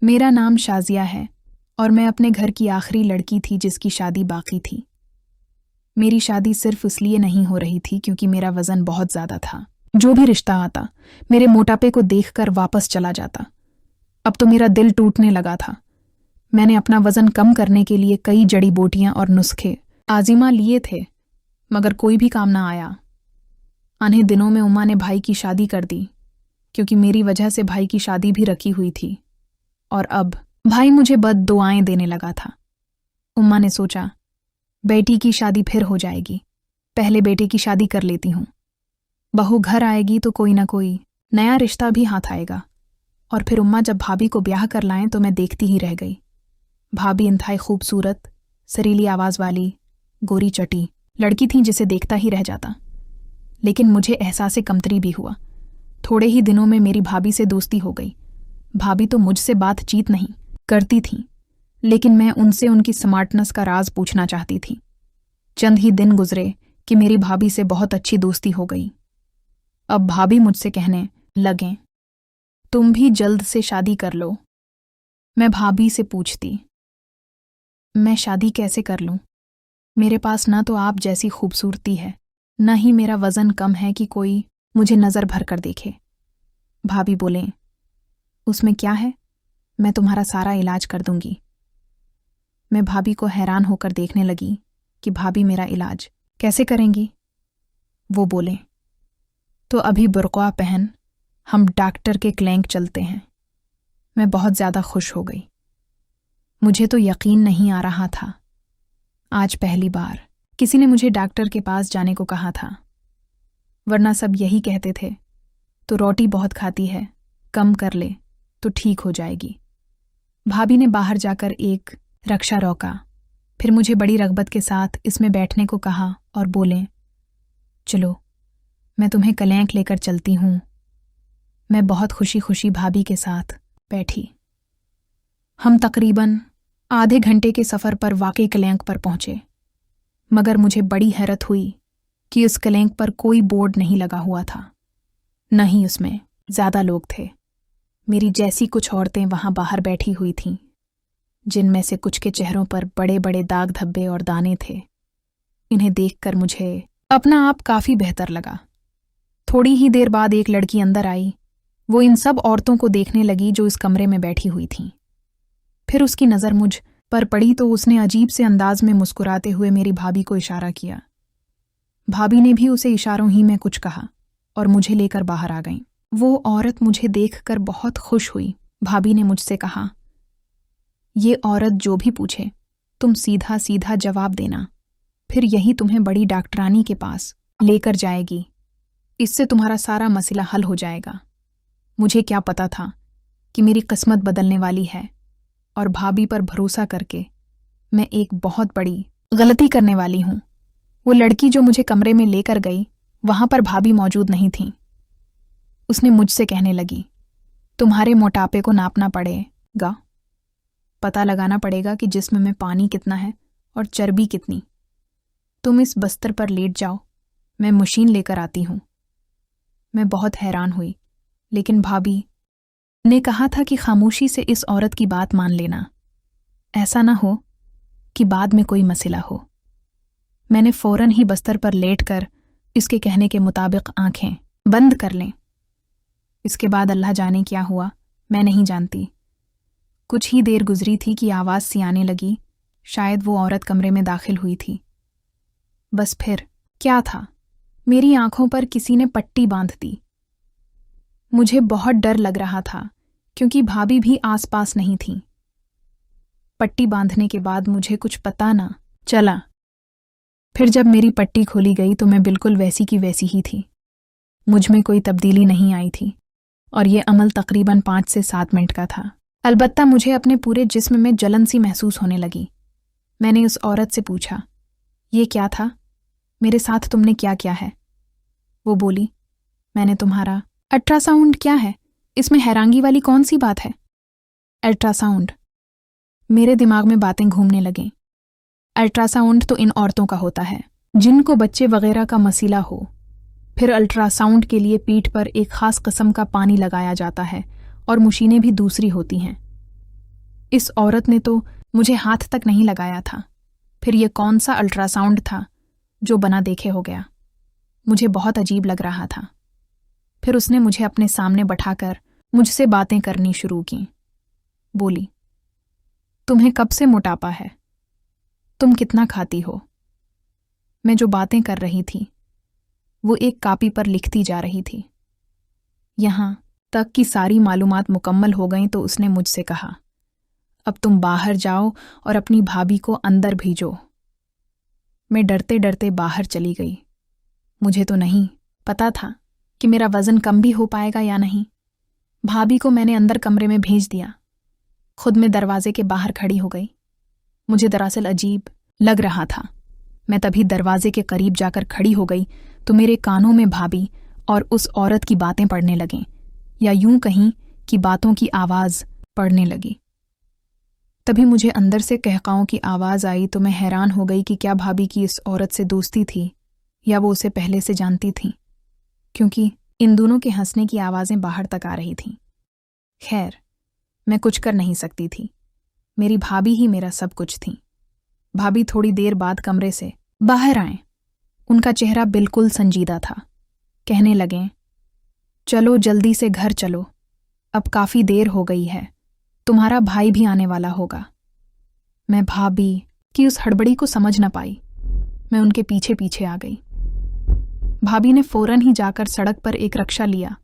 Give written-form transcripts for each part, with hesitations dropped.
मेरा नाम शाजिया है और मैं अपने घर की आखिरी लड़की थी जिसकी शादी बाकी थी। मेरी शादी सिर्फ इसलिए नहीं हो रही थी क्योंकि मेरा वज़न बहुत ज़्यादा था। जो भी रिश्ता आता मेरे मोटापे को देखकर वापस चला जाता। अब तो मेरा दिल टूटने लगा था। मैंने अपना वज़न कम करने के लिए कई जड़ी बूटियां और नुस्खे आज़मा लिए थे, मगर कोई भी काम ना आया। आने दिनों में उम्मा ने भाई की शादी कर दी क्योंकि मेरी वजह से भाई की शादी भी रखी हुई थी। और अब भाई मुझे बद दुआएं देने लगा था। उम्मा ने सोचा बेटी की शादी फिर हो जाएगी, पहले बेटे की शादी कर लेती हूँ। बहू घर आएगी तो कोई ना कोई नया रिश्ता भी हाथ आएगा। और फिर उम्मा जब भाभी को ब्याह कर लाएं तो मैं देखती ही रह गई। भाभी इंतहाई खूबसूरत, सरीली आवाज़ वाली, गोरी चटी लड़की थी जिसे देखता ही रह जाता। लेकिन मुझे एहसास कमतरी भी हुआ। थोड़े ही दिनों में मेरी भाभी से दोस्ती हो गई। भाभी तो मुझसे बातचीत नहीं करती थी, लेकिन मैं उनसे उनकी स्मार्टनेस का राज पूछना चाहती थी। चंद ही दिन गुजरे कि मेरी भाभी से बहुत अच्छी दोस्ती हो गई। अब भाभी मुझसे कहने लगें तुम भी जल्द से शादी कर लो। मैं भाभी से पूछती मैं शादी कैसे कर लूं? मेरे पास ना तो आप जैसी खूबसूरती है, न ही मेरा वज़न कम है कि कोई मुझे नज़र भर कर देखे। भाभी बोले उसमें क्या है, मैं तुम्हारा सारा इलाज कर दूंगी। मैं भाभी को हैरान होकर देखने लगी कि भाभी मेरा इलाज कैसे करेंगी। वो बोले तो अभी बुर्क़ा पहन, हम डॉक्टर के क्लिनिक चलते हैं। मैं बहुत ज़्यादा खुश हो गई। मुझे तो यकीन नहीं आ रहा था। आज पहली बार किसी ने मुझे डॉक्टर के पास जाने को कहा था, वरना सब यही कहते थे तो रोटी बहुत खाती है, कम कर ले तो ठीक हो जाएगी। भाभी ने बाहर जाकर एक रक्षा रोका, फिर मुझे बड़ी रग़बत के साथ इसमें बैठने को कहा और बोले चलो मैं तुम्हें क्लिनिक लेकर चलती हूँ। मैं बहुत खुशी खुशी भाभी के साथ बैठी। हम तकरीबन आधे घंटे के सफ़र पर वाकई क्लिनिक पर पहुँचे, मगर मुझे बड़ी हैरत हुई कि उस क्लिनिक पर कोई बोर्ड नहीं लगा हुआ था, न ही उसमें ज़्यादा लोग थे। मेरी जैसी कुछ औरतें वहाँ बाहर बैठी हुई थीं, जिनमें से कुछ के चेहरों पर बड़े बड़े दाग धब्बे और दाने थे। इन्हें देखकर मुझे अपना आप काफ़ी बेहतर लगा। थोड़ी ही देर बाद एक लड़की अंदर आई। वो इन सब औरतों को देखने लगी जो इस कमरे में बैठी हुई थीं। फिर उसकी नज़र मुझ पर पड़ी तो उसने अजीब से अंदाज में मुस्कुराते हुए मेरी भाभी को इशारा किया। भाभी ने भी उसे इशारों ही में कुछ कहा और मुझे लेकर बाहर आ गईं। वो औरत मुझे देखकर बहुत खुश हुई। भाभी ने मुझसे कहा ये औरत जो भी पूछे तुम सीधा सीधा जवाब देना, फिर यही तुम्हें बड़ी डॉक्टरानी के पास लेकर जाएगी। इससे तुम्हारा सारा मसला हल हो जाएगा। मुझे क्या पता था कि मेरी किस्मत बदलने वाली है और भाभी पर भरोसा करके मैं एक बहुत बड़ी गलती करने वाली हूँ। वो लड़की जो मुझे कमरे में लेकर गई, वहाँ पर भाभी मौजूद नहीं थी। उसने मुझसे कहने लगी तुम्हारे मोटापे को नापना पड़ेगा, पता लगाना पड़ेगा कि जिस्म में पानी कितना है और चर्बी कितनी। तुम इस बस्तर पर लेट जाओ, मैं मशीन लेकर आती हूँ। मैं बहुत हैरान हुई, लेकिन भाभी ने कहा था कि खामोशी से इस औरत की बात मान लेना, ऐसा ना हो कि बाद में कोई मसला हो। मैंने फ़ौरन ही बस्तर पर लेटकर इसके कहने के मुताबिक आंखें बंद कर लें। इसके बाद अल्लाह जाने क्या हुआ, मैं नहीं जानती। कुछ ही देर गुजरी थी कि आवाज़ सी आने लगी। शायद वो औरत कमरे में दाखिल हुई थी। बस फिर क्या था, मेरी आंखों पर किसी ने पट्टी बांध दी। मुझे बहुत डर लग रहा था क्योंकि भाभी भी आसपास नहीं थी। पट्टी बांधने के बाद मुझे कुछ पता ना चला। फिर जब मेरी पट्टी खोली गई तो मैं बिल्कुल वैसी की वैसी ही थी। मुझ में कोई तब्दीली नहीं आई थी और ये अमल तकरीबन 5 से 7 मिनट का था। अलबत्ता मुझे अपने पूरे जिस्म में जलन सी महसूस होने लगी। मैंने उस औरत से पूछा ये क्या था, मेरे साथ तुमने क्या किया है? वो बोली मैंने तुम्हारा अल्ट्रासाउंड। क्या है इसमें हैरानगी वाली कौन सी बात है? अल्ट्रासाउंड। मेरे दिमाग में बातें घूमने लगीं। अल्ट्रासाउंड तो इन औरतों का होता है जिनको बच्चे वगैरह का मसला हो। फिर अल्ट्रासाउंड के लिए पीठ पर एक ख़ास किस्म का पानी लगाया जाता है और मशीनें भी दूसरी होती हैं। इस औरत ने तो मुझे हाथ तक नहीं लगाया था। फिर ये कौन सा अल्ट्रासाउंड था जो बना देखे हो गया। मुझे बहुत अजीब लग रहा था। फिर उसने मुझे अपने सामने बैठाकर मुझसे बातें करनी शुरू की। बोली, तुम्हें कब से मोटापा है? तुम कितना खाती हो? मैं जो बातें कर रही थी वो एक कॉपी पर लिखती जा रही थी। यहां तक कि सारी मालूमात मुकम्मल हो गईं तो उसने मुझसे कहा, अब तुम बाहर जाओ और अपनी भाभी को अंदर भेजो। मैं डरते डरते बाहर चली गई। मुझे तो नहीं पता था कि मेरा वजन कम भी हो पाएगा या नहीं। भाभी को मैंने अंदर कमरे में भेज दिया। खुद में दरवाजे के बाहर खड़ी हो गई। मुझे दरअसल अजीब लग रहा था। मैं तभी दरवाजे के करीब जाकर खड़ी हो गई तो मेरे कानों में भाभी और उस औरत की बातें पड़ने लगीं, या यूं कहीं कि बातों की आवाज़ पड़ने लगी। तभी मुझे अंदर से कहकाओं की आवाज़ आई तो मैं हैरान हो गई कि क्या भाभी की इस औरत से दोस्ती थी या वो उसे पहले से जानती थी, क्योंकि इन दोनों के हंसने की आवाज़ें बाहर तक आ रही थीं। खैर, मैं कुछ कर नहीं सकती थी। मेरी भाभी ही मेरा सब कुछ थी। भाभी थोड़ी देर बाद कमरे से बाहर आए। उनका चेहरा बिल्कुल संजीदा था। कहने लगे, चलो जल्दी से घर चलो, अब काफ़ी देर हो गई है, तुम्हारा भाई भी आने वाला होगा। मैं भाभी की उस हड़बड़ी को समझ न पाई। मैं उनके पीछे पीछे आ गई। भाभी ने फौरन ही जाकर सड़क पर एक रक्षा लिया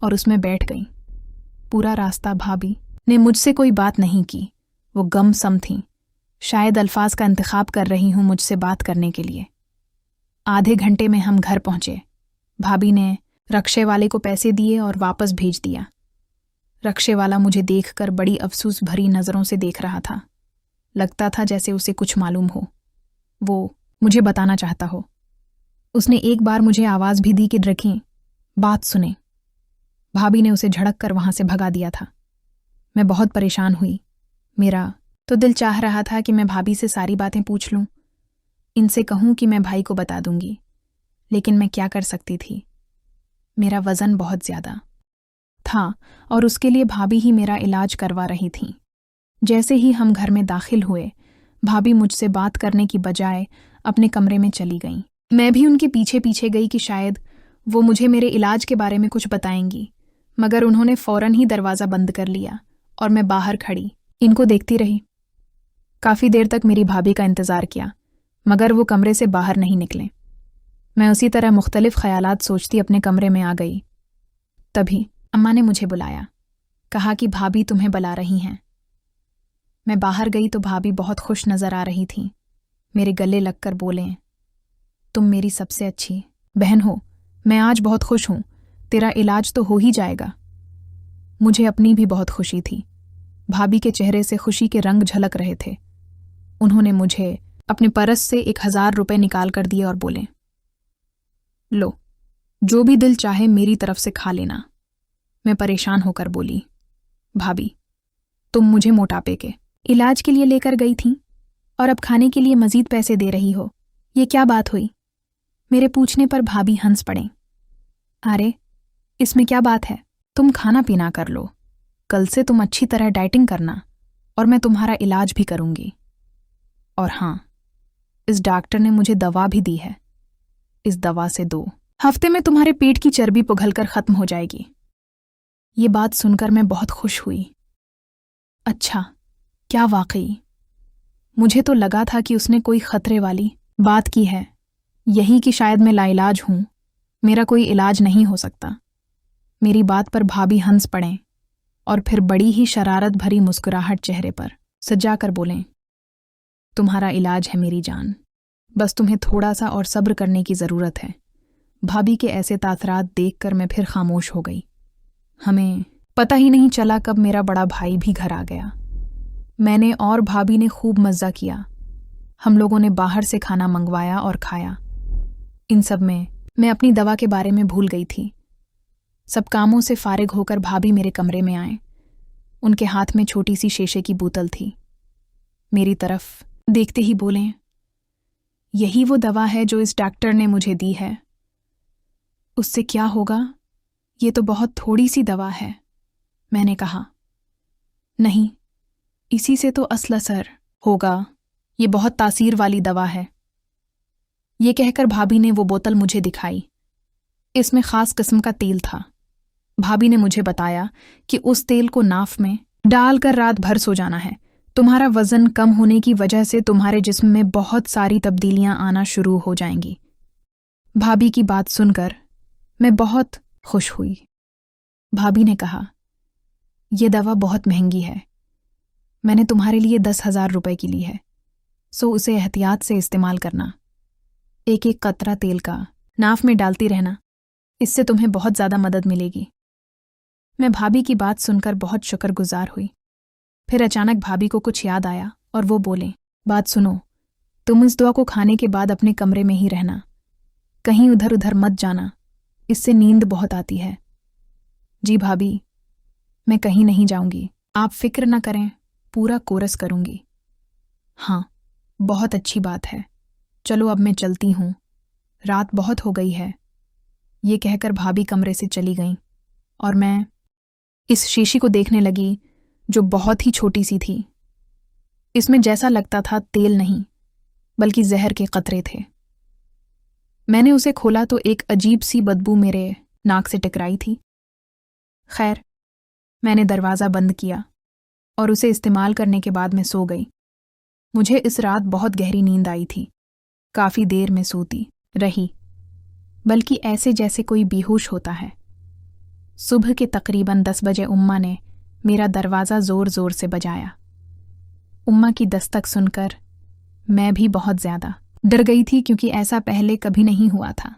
और उसमें बैठ गई। पूरा रास्ता भाभी ने मुझसे कोई बात नहीं की। वो गमसम थीं। शायद अल्फाज का इंतखाब कर रही हूं मुझसे बात करने के लिए। आधे घंटे में हम घर पहुंचे। भाभी ने रक्षे वाले को पैसे दिए और वापस भेज दिया। रक्षे वाला मुझे देखकर बड़ी अफसोस भरी नज़रों से देख रहा था। लगता था जैसे उसे कुछ मालूम हो, वो मुझे बताना चाहता हो। उसने एक बार मुझे आवाज़ भी दी कि रखें, बात सुने। भाभी ने उसे झड़क कर वहां से भगा दिया था। मैं बहुत परेशान हुई। मेरा तो दिल चाह रहा था कि मैं भाभी से सारी बातें पूछ लूं, इनसे कहूं कि मैं भाई को बता दूंगी, लेकिन मैं क्या कर सकती थी। मेरा वज़न बहुत ज़्यादा था और उसके लिए भाभी ही मेरा इलाज करवा रही थीं। जैसे ही हम घर में दाखिल हुए, भाभी मुझसे बात करने की बजाय अपने कमरे में चली गईं। मैं भी उनके पीछे पीछे गई कि शायद वो मुझे मेरे इलाज के बारे में कुछ बताएंगी, मगर उन्होंने फौरन ही दरवाज़ा बंद कर लिया और मैं बाहर खड़ी इनको देखती रही। काफ़ी देर तक मेरी भाभी का इंतज़ार किया, मगर वो कमरे से बाहर नहीं निकले। मैं उसी तरह मुख्तलिफ ख्यालात सोचती अपने कमरे में आ गई। तभी अम्मा ने मुझे बुलाया, कहा कि भाभी तुम्हें बुला रही हैं। मैं बाहर गई तो भाभी बहुत खुश नज़र आ रही थीं। मेरे गले लगकर बोले, तुम मेरी सबसे अच्छी बहन हो, मैं आज बहुत खुश हूँ, तेरा इलाज तो हो ही जाएगा। मुझे अपनी भी बहुत खुशी थी। भाभी के चेहरे से खुशी के रंग झलक रहे थे। उन्होंने मुझे अपने परस से 1000 रुपये निकाल कर दिए और बोले, लो, जो भी दिल चाहे मेरी तरफ से खा लेना। मैं परेशान होकर बोली, भाभी, तुम मुझे मोटापे के इलाज के लिए लेकर गई थी और अब खाने के लिए मजीद पैसे दे रही हो, ये क्या बात हुई? मेरे पूछने पर भाभी हंस पड़े। अरे, इसमें क्या बात है, तुम खाना पीना कर लो, कल से तुम अच्छी तरह डाइटिंग करना और मैं तुम्हारा इलाज भी करूंगी। और हाँ, इस डॉक्टर ने मुझे दवा भी दी है। इस दवा से 2 हफ्ते में तुम्हारे पेट की चर्बी पिघलकर खत्म हो जाएगी। ये बात सुनकर मैं बहुत खुश हुई। अच्छा, क्या वाकई? मुझे तो लगा था कि उसने कोई खतरे वाली बात की है, यही कि शायद मैं लाइलाज हूं, मेरा कोई इलाज नहीं हो सकता। मेरी बात पर भाभी हंस पड़ें और फिर बड़ी ही शरारत भरी मुस्कुराहट चेहरे पर सजा कर बोलें, तुम्हारा इलाज है मेरी जान, बस तुम्हें थोड़ा सा और सब्र करने की ज़रूरत है। भाभी के ऐसे तासरात देखकर मैं फिर खामोश हो गई। हमें पता ही नहीं चला कब मेरा बड़ा भाई भी घर आ गया। मैंने और भाभी ने खूब मज़ा किया। हम लोगों ने बाहर से खाना मंगवाया और खाया। इन सब में मैं अपनी दवा के बारे में भूल गई थी। सब कामों से फारिग होकर भाभी मेरे कमरे में आए। उनके हाथ में छोटी सी शीशे की बोतल थी। मेरी तरफ देखते ही बोले, यही वो दवा है जो इस डॉक्टर ने मुझे दी है। उससे क्या होगा, ये तो बहुत थोड़ी सी दवा है। मैंने कहा, नहीं, इसी से तो असल असर होगा। ये बहुत तासीर वाली दवा है। ये कहकर भाभी ने वो बोतल मुझे दिखाई। इसमें खास किस्म का तेल था। भाभी ने मुझे बताया कि उस तेल को नाफ में डालकर रात भर सो जाना है। तुम्हारा वजन कम होने की वजह से तुम्हारे जिस्म में बहुत सारी तब्दीलियां आना शुरू हो जाएंगी। भाभी की बात सुनकर मैं बहुत खुश हुई। भाभी ने कहा, यह दवा बहुत महंगी है। मैंने तुम्हारे लिए 10,000 रुपए की ली है, सो उसे एहतियात से इस्तेमाल करना। एक एक कतरा तेल का नाफ में डालती रहना, इससे तुम्हें बहुत ज़्यादा मदद मिलेगी। मैं भाभी की बात सुनकर बहुत शुक्रगुजार हुई। फिर अचानक भाभी को कुछ याद आया और वो बोले, बात सुनो, तुम इस दवा को खाने के बाद अपने कमरे में ही रहना, कहीं उधर उधर मत जाना, इससे नींद बहुत आती है। जी भाभी, मैं कहीं नहीं जाऊंगी, आप फिक्र न करें, पूरा कोरस करूंगी। हाँ, बहुत अच्छी बात है। चलो अब मैं चलती हूँ, रात बहुत हो गई है। ये कहकर भाभी कमरे से चली गईं और मैं इस शीशी को देखने लगी जो बहुत ही छोटी सी थी। इसमें जैसा लगता था तेल नहीं बल्कि जहर के कतरे थे। मैंने उसे खोला तो एक अजीब सी बदबू मेरे नाक से टकराई थी। खैर, मैंने दरवाज़ा बंद किया और उसे इस्तेमाल करने के बाद मैं सो गई। मुझे इस रात बहुत गहरी नींद आई थी। काफ़ी देर में सोती रही, बल्कि ऐसे जैसे कोई बेहोश होता है। सुबह के तकरीबन 10 बजे उम्मा ने मेरा दरवाज़ा ज़ोर ज़ोर से बजाया। उम्मा की दस्तक सुनकर मैं भी बहुत ज़्यादा डर गई थी, क्योंकि ऐसा पहले कभी नहीं हुआ था।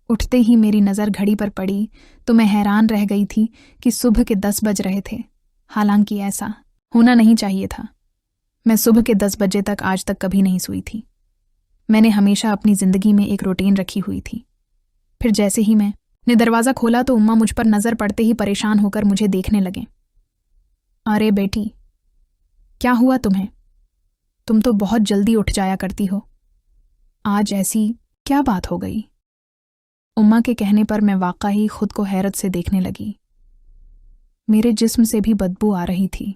उठते ही मेरी नज़र घड़ी पर पड़ी तो मैं हैरान रह गई थी कि सुबह के 10 बज रहे थे, हालांकि ऐसा होना नहीं चाहिए था। मैं सुबह के 10 बजे तक आज तक कभी नहीं सोई थी। मैंने हमेशा अपनी ज़िंदगी में एक रूटीन रखी हुई थी। फिर जैसे ही मैंने दरवाज़ा खोला तो उम्मा मुझ पर नज़र पड़ते ही परेशान होकर मुझे देखने लगे। अरे बेटी, क्या हुआ तुम्हें? तुम तो बहुत जल्दी उठ जाया करती हो, आज ऐसी क्या बात हो गई? उम्मा के कहने पर मैं वाकई खुद को हैरत से देखने लगी। मेरे जिस्म से भी बदबू आ रही थी।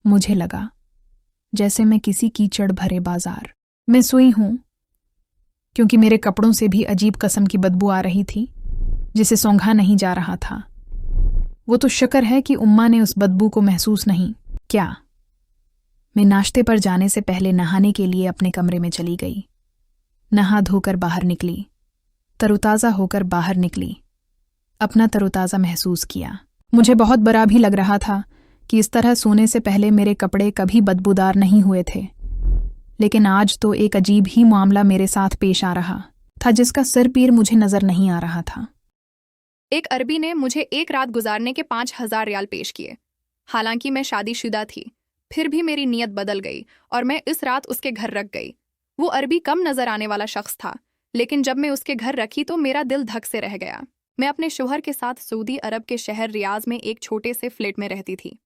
मुझे लगा जैसे मैं किसी कीचड़ भरे बाजार में सोई हूं, क्योंकि मेरे कपड़ों से भी अजीब किस्म की बदबू आ रही थी जिसे सूंघा नहीं जा रहा था। वो तो शुक्र है कि उम्मा ने उस बदबू को महसूस नहीं किया। मैं नाश्ते पर जाने से पहले नहाने के लिए अपने कमरे में चली गई। नहा धोकर बाहर निकली, तरोताज़ा होकर बाहर निकली, अपना तरोताज़ा महसूस किया। मुझे बहुत बुरा भी लग रहा था कि इस तरह सोने से पहले मेरे कपड़े कभी बदबूदार नहीं हुए थे, लेकिन आज तो एक अजीब ही मामला मेरे साथ पेश आ रहा था जिसका सिर पीर मुझे नजर नहीं आ रहा था। एक अरबी ने मुझे एक रात गुजारने के 5,000 रियाल पेश किए। हालांकि मैं शादीशुदा थी, फिर भी मेरी नीयत बदल गई और मैं इस रात उसके घर रख गई। वो अरबी कम नजर आने वाला शख्स था, लेकिन जब मैं उसके घर रखी तो मेरा दिल धक से रह गया। मैं अपने शौहर के साथ सऊदी अरब के शहर रियाज में एक छोटे से फ्लैट में रहती थी।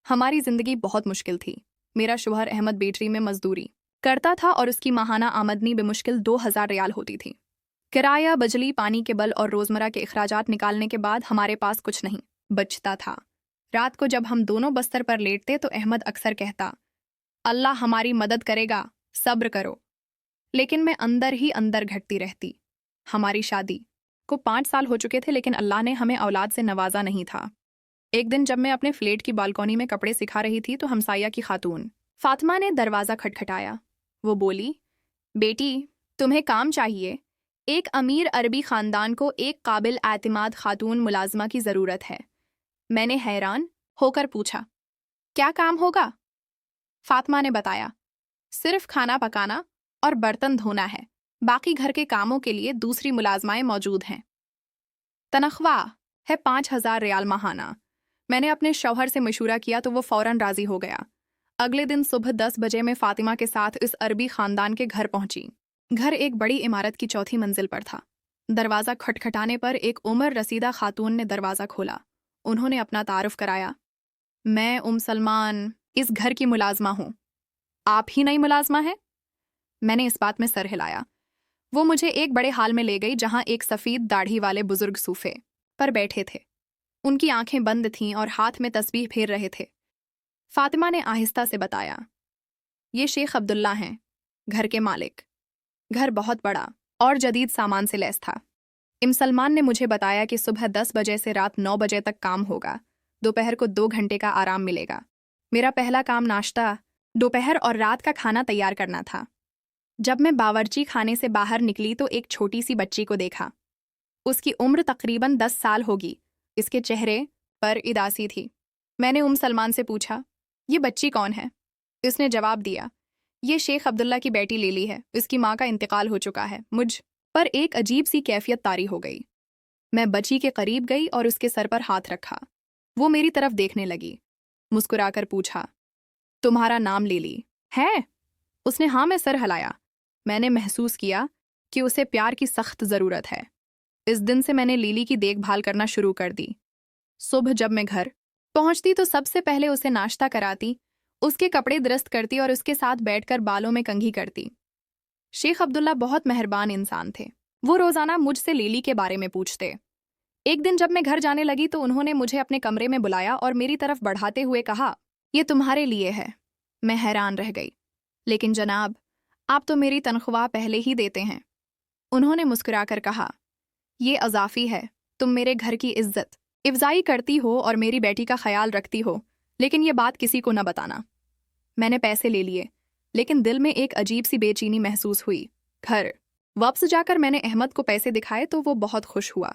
हमारी जिंदगी बहुत मुश्किल थी। मेरा शौहर अहमद बेटरी में मजदूरी करता था और उसकी माहाना आमदनी बेमुश्किल 2,000 रियाल होती थी। किराया, बिजली, पानी के बिल और रोजमर्रा के अखराजात निकालने के बाद हमारे पास कुछ नहीं बचता था। रात को जब हम दोनों बस्तर पर लेटते तो अहमद अक्सर कहता, अल्लाह हमारी मदद करेगा, सब्र करो। लेकिन मैं अंदर ही अंदर घटती रहती। हमारी शादी को 5 साल हो चुके थे, लेकिन अल्लाह ने हमें औलाद से नवाजा नहीं था। एक दिन जब मैं अपने फ्लैट की बालकनी में कपड़े सिखा रही थी तो हमसाया की खातून फातिमा ने दरवाज़ा खटखटाया। वो बोली, बेटी तुम्हें काम चाहिए। एक अमीर अरबी ख़ानदान को एक काबिल एतमाद खातून मुलाजमा की ज़रूरत है। मैंने हैरान होकर पूछा, क्या काम होगा? फातिमा ने बताया, सिर्फ खाना पकाना और बर्तन धोना है, बाकी घर के कामों के लिए दूसरी मुलाजमाएं मौजूद हैं। तनख्वाह है 5,000 रियाल माहाना। मैंने अपने शौहर से मशूरा किया तो वो फ़ौरन राज़ी हो गया। अगले दिन सुबह 10 बजे मैं फातिमा के साथ इस अरबी ख़ानदान के घर पहुंची। घर एक बड़ी इमारत की चौथी मंजिल पर था। दरवाज़ा खटखटाने पर एक उम्र रसीदा खातून ने दरवाज़ा खोला। उन्होंने अपना तारुफ कराया, मैं सलमान इस घर की मुलाजमा हूँ। आप ही नई मुलाजमा है? मैंने इस बात में सर हिलाया। वो मुझे एक बड़े हाल में ले गई जहाँ एक सफ़ेद दाढ़ी वाले बुजुर्ग सूफे पर बैठे थे। उनकी आंखें बंद थीं और हाथ में तस्बीह फेर रहे थे। फातिमा ने आहिस्ता से बताया, ये शेख अब्दुल्ला हैं, घर के मालिक। घर बहुत बड़ा और जदीद सामान से लैस था। इम सलमान ने मुझे बताया कि सुबह 10 बजे से रात 9 बजे तक काम होगा, दोपहर को 2 घंटे का आराम मिलेगा। मेरा पहला काम नाश्ता, दोपहर और रात का खाना तैयार करना था। जब मैं बावर्ची खाने से बाहर निकली तो एक छोटी सी बच्ची को देखा। उसकी उम्र तकरीबन 10 साल होगी। इसके चेहरे पर उदासी थी। मैंने सलमान से पूछा, ये बच्ची कौन है? इसने जवाब दिया, ये शेख अब्दुल्ला की बेटी लीली है, इसकी माँ का इंतकाल हो चुका है। मुझ पर एक अजीब सी कैफियत तारी हो गई। मैं बच्ची के करीब गई और उसके सर पर हाथ रखा। वो मेरी तरफ देखने लगी। मुस्कुराकर पूछा, तुम्हारा नाम लीली है? उसने हाँ में सर हिलाया। मैंने महसूस किया कि उसे प्यार की सख्त ज़रूरत है। इस दिन से मैंने लीली की देखभाल करना शुरू कर दी। सुबह जब मैं घर पहुंचती तो सबसे पहले उसे नाश्ता कराती, उसके कपड़े दुरुस्त करती और उसके साथ बैठकर बालों में कंघी करती। शेख अब्दुल्ला बहुत मेहरबान इंसान थे। वो रोज़ाना मुझसे लीली के बारे में पूछते। एक दिन जब मैं घर जाने लगी तो उन्होंने मुझे अपने कमरे में बुलाया और मेरी तरफ बढ़ाते हुए कहा, ये तुम्हारे लिए है। मैं हैरान रह गई। लेकिन जनाब, आप तो मेरी तनख्वाह पहले ही देते हैं। उन्होंने मुस्कुराकर कहा, ये अजाफी है। तुम मेरे घर की इज्जत इफ्जाई करती हो और मेरी बेटी का ख्याल रखती हो, लेकिन ये बात किसी को न बताना। मैंने पैसे ले लिए, लेकिन दिल में एक अजीब सी बेचैनी महसूस हुई। घर वापस जाकर मैंने अहमद को पैसे दिखाए तो वो बहुत खुश हुआ।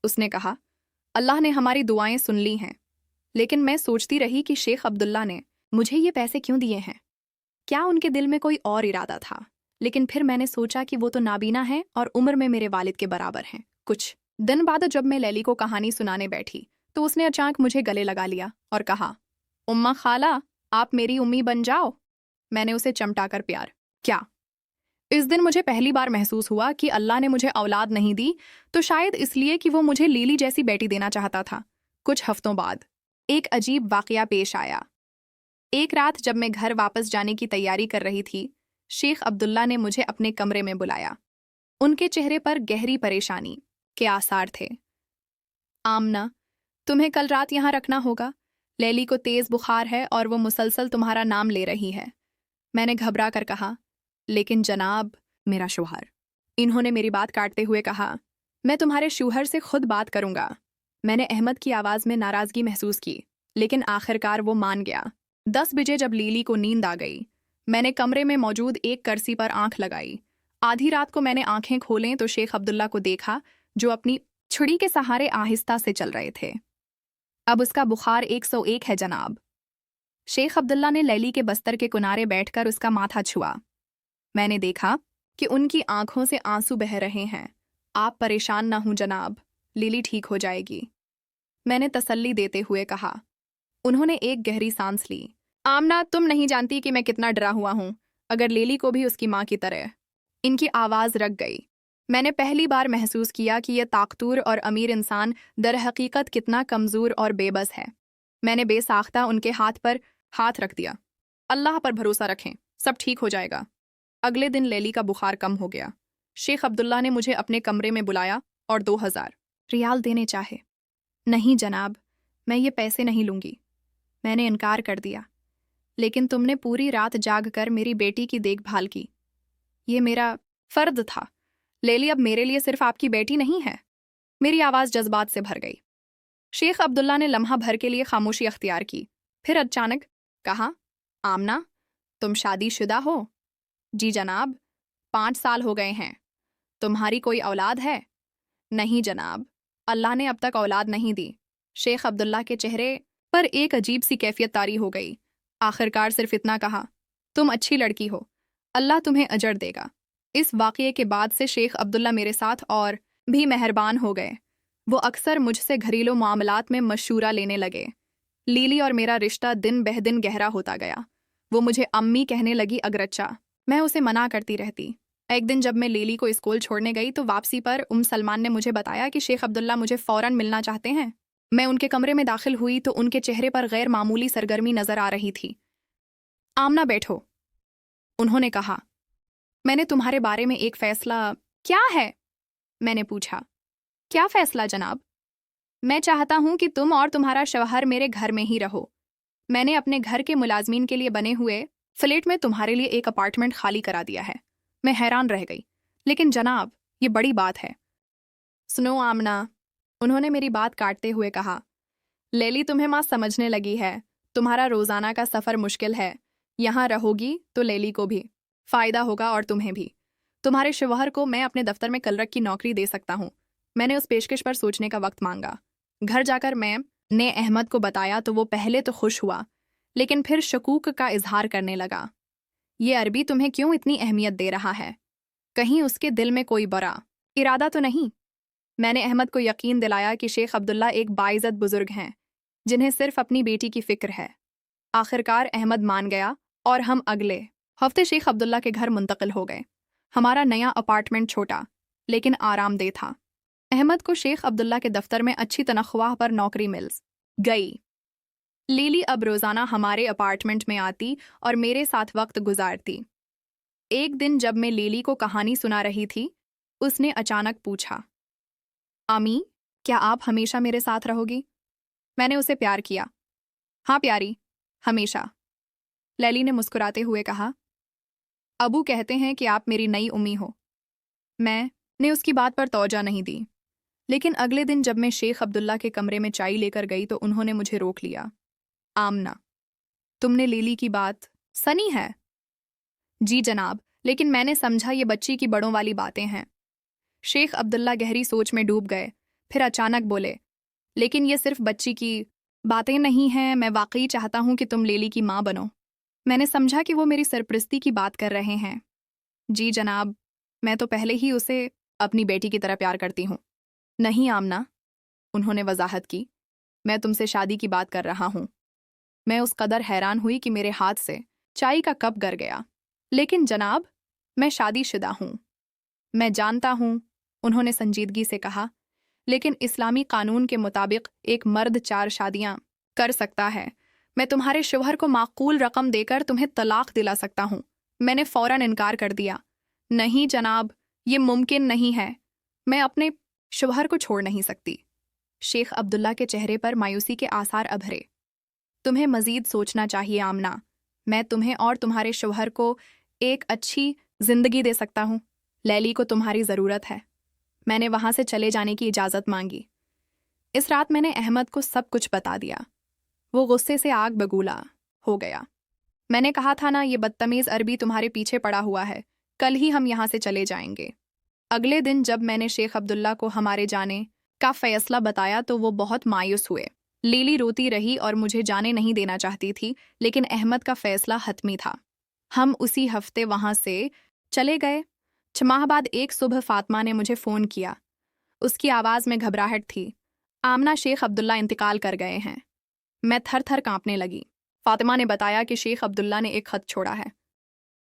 उसने कहा, अल्लाह ने हमारी दुआएं सुन ली हैं। लेकिन मैं सोचती रही कि शेख अब्दुल्ला ने मुझे ये पैसे क्यों दिए हैं? क्या उनके दिल में कोई और इरादा था? लेकिन फिर मैंने सोचा कि वो तो नाबीना है और उम्र में मेरे वालिद के बराबर हैं। कुछ दिन बाद जब मैं लैली को कहानी सुनाने बैठी तो उसने अचानक मुझे गले लगा लिया और कहा, उम्मा खाला, आप मेरी उम्मी बन जाओ। मैंने उसे चमटाकर प्यार क्या? इस दिन मुझे पहली बार महसूस हुआ कि अल्लाह ने मुझे औलाद नहीं दी तो शायद इसलिए कि वो मुझे लीली जैसी बेटी देना चाहता था। कुछ हफ्तों बाद एक अजीब वाकया पेश आया। एक रात जब मैं घर वापस जाने की तैयारी कर रही थी, शेख अब्दुल्ला ने मुझे अपने कमरे में बुलाया। उनके चेहरे पर गहरी परेशानी के आसार थे। आमना, तुम्हें कल रात यहाँ रखना होगा। लैली को तेज बुखार है और वो मुसलसल तुम्हारा नाम ले रही है। मैंने घबरा कर कहा, लेकिन जनाब, मेरा शौहर। इन्होंने मेरी बात काटते हुए कहा, मैं तुम्हारे शौहर से खुद बात करूंगा। मैंने अहमद की आवाज़ में नाराज़गी महसूस की, लेकिन आखिरकार वो मान गया। 10 बजे जब लीली को नींद आ गई, मैंने कमरे में मौजूद एक कुर्सी पर आंख लगाई। आधी रात को मैंने आंखें खोलें तो शेख अब्दुल्ला को देखा, जो अपनी छुरी के सहारे आहिस्ता से चल रहे थे। अब उसका बुखार 101 है जनाब। शेख अब्दुल्ला ने लैली के बस्तर के किनारे बैठकर उसका माथा छुआ। मैंने देखा कि उनकी आंखों से आंसू बह रहे हैं। आप परेशान ना हों जनाब, लीली ठीक हो जाएगी, मैंने तसल्ली देते हुए कहा। उन्होंने एक गहरी सांस ली। आमना, तुम नहीं जानती कि मैं कितना डरा हुआ हूं, अगर लीली को भी उसकी माँ की तरह। इनकी आवाज़ रख गई। मैंने पहली बार महसूस किया कि यह ताकतूर और अमीर इंसान दर हकीकत कितना कमज़ोर और बेबस है। मैंने बेसाख्ता उनके हाथ पर हाथ रख दिया। अल्लाह पर भरोसा रखें, सब ठीक हो जाएगा। अगले दिन लैली का बुखार कम हो गया। शेख अब्दुल्ला ने मुझे अपने कमरे में बुलाया और 2000 रियाल देने चाहे। नहीं जनाब, मैं ये पैसे नहीं लूँगी, मैंने इनकार कर दिया। लेकिन तुमने पूरी रात जाग कर मेरी बेटी की देखभाल की, ये मेरा फ़र्ज था। लैली अब मेरे लिए सिर्फ आपकी बेटी नहीं है। मेरी आवाज़ जज्बात से भर गई। शेख अब्दुल्ला ने लम्हा भर के लिए खामोशी अख्तियार की, फिर अचानक कहा, आमना, तुम शादीशुदा हो? जी जनाब, 5 साल हो गए हैं। तुम्हारी कोई औलाद है? नहीं जनाब, अल्लाह ने अब तक औलाद नहीं दी। शेख अब्दुल्ला के चेहरे पर एक अजीब सी कैफियत तारी हो गई। आखिरकार सिर्फ इतना कहा, तुम अच्छी लड़की हो, अल्लाह तुम्हें अजर देगा। इस वाक़ये के बाद से शेख अब्दुल्ला मेरे साथ और भी मेहरबान हो गए। वो अक्सर मुझसे घरेलू मामलात में मशूरा लेने लगे। लीली और मेरा रिश्ता दिन बह दिन गहरा होता गया। वो मुझे अम्मी कहने लगी अगरच्चा। मैं उसे मना करती रहती। एक दिन जब मैं लीली को स्कूल छोड़ने गई तो वापसी पर सलमान ने मुझे बताया कि शेख अब्दुल्ला मुझे फ़ौरन मिलना चाहते हैं। मैं उनके कमरे में दाखिल हुई तो उनके चेहरे पर गैर मामूली सरगर्मी नज़र आ रही थी। आमना बैठो, उन्होंने कहा। मैंने तुम्हारे बारे में एक फ़ैसला। क्या है? मैंने पूछा। क्या फ़ैसला जनाब? मैं चाहता हूं कि तुम और तुम्हारा शौहर मेरे घर में ही रहो। मैंने अपने घर के मुलाजमीन के लिए बने हुए फ्लैट में तुम्हारे लिए एक अपार्टमेंट खाली करा दिया है। मैं हैरान रह गई। लेकिन जनाब, ये बड़ी बात है। सुनो आमना, उन्होंने मेरी बात काटते हुए कहा। लेली तुम्हें माँ समझने लगी है। तुम्हारा रोजाना का सफर मुश्किल है। यहाँ रहोगी तो लेली को भी फायदा होगा और तुम्हें भी। तुम्हारे शौहर को मैं अपने दफ्तर में क्लर्क की नौकरी दे सकता हूँ। मैंने उस पेशकश पर सोचने का वक्त मांगा। घर जाकर मैंने अहमद को बताया तो वो पहले तो खुश हुआ, लेकिन फिर शकूक का इजहार करने लगा। ये अरबी तुम्हें क्यों इतनी अहमियत दे रहा है? कहीं उसके दिल में कोई बुरा इरादा तो नहीं? मैंने अहमद को यकीन दिलाया कि शेख अब्दुल्ला एक बाइज़्ज़त बुजुर्ग हैं जिन्हें सिर्फ अपनी बेटी की फिक्र है। आखिरकार अहमद मान गया और हम अगले हफ्ते शेख अब्दुल्ला के घर मुंतकिल हो गए। हमारा नया अपार्टमेंट छोटा लेकिन आरामदेह था। अहमद को शेख अब्दुल्ला के दफ्तर में अच्छी तनख्वाह पर नौकरी मिल गई। लीली अब रोज़ाना हमारे अपार्टमेंट में आती और मेरे साथ वक्त गुजारती। एक दिन जब मैं लीली को कहानी सुना रही थी, उसने अचानक पूछा, आमी, क्या आप हमेशा मेरे साथ रहोगी? मैंने उसे प्यार किया। हाँ प्यारी, हमेशा, लैली ने मुस्कुराते हुए कहा। अबू कहते हैं कि आप मेरी नई उम्मी हो। मैंने उसकी बात पर तवज्जो नहीं दी। लेकिन अगले दिन जब मैं शेख अब्दुल्ला के कमरे में चाय लेकर गई तो उन्होंने मुझे रोक लिया। आमना, तुमने लीली की बात सनी है? जी जनाब, लेकिन मैंने समझा ये बच्ची की बड़ों वाली बातें हैं। शेख अब्दुल्ला गहरी सोच में डूब गए, फिर अचानक बोले, लेकिन ये सिर्फ बच्ची की बातें नहीं हैं, मैं वाकई चाहता हूँ कि तुम लीली की माँ बनो। मैंने समझा कि वो मेरी सरपरस्ती की बात कर रहे हैं। जी जनाब, मैं तो पहले ही उसे अपनी बेटी की तरह प्यार करती हूँ। नहीं आमना, उन्होंने वजाहत की, मैं तुमसे शादी की बात कर रहा हूँ। मैं उस कदर हैरान हुई कि मेरे हाथ से चाय का कप गिर गया। लेकिन जनाब, मैं शादीशुदा हूँ। मैं जानता हूँ, उन्होंने संजीदगी से कहा, लेकिन इस्लामी कानून के मुताबिक एक मर्द 4 शादियाँ कर सकता है। मैं तुम्हारे शौहर को माकूल रकम देकर तुम्हें तलाक दिला सकता हूँ। मैंने फौरन इनकार कर दिया। नहीं जनाब, ये मुमकिन नहीं है। मैं अपने शौहर को छोड़ नहीं सकती। शेख अब्दुल्ला के चेहरे पर मायूसी के आसार अभरे। तुम्हें मजीद सोचना चाहिए आमना। मैं तुम्हें और तुम्हारे शौहर को एक अच्छी जिंदगी दे सकता हूँ। लैली को तुम्हारी ज़रूरत है। मैंने वहाँ से चले जाने की इजाज़त मांगी। इस रात मैंने अहमद को सब कुछ बता दिया। वो गुस्से से आग बगूला हो गया। मैंने कहा था ना, ये बदतमीज़ अरबी तुम्हारे पीछे पड़ा हुआ है। कल ही हम यहाँ से चले जाएंगे। अगले दिन जब मैंने शेख अब्दुल्ला को हमारे जाने का फैसला बताया तो वो बहुत मायूस हुए। लीली रोती रही और मुझे जाने नहीं देना चाहती थी, लेकिन अहमद का फैसला हतमी था। हम उसी हफ्ते वहाँ से चले गए। 6 माह बाद एक सुबह फातिमा ने मुझे फ़ोन किया। उसकी आवाज़ में घबराहट थी। आमना, शेख अब्दुल्ला इंतकाल कर गए हैं। मैं थर थर कांपने लगी। फातिमा ने बताया कि शेख अब्दुल्ला ने एक खत छोड़ा है।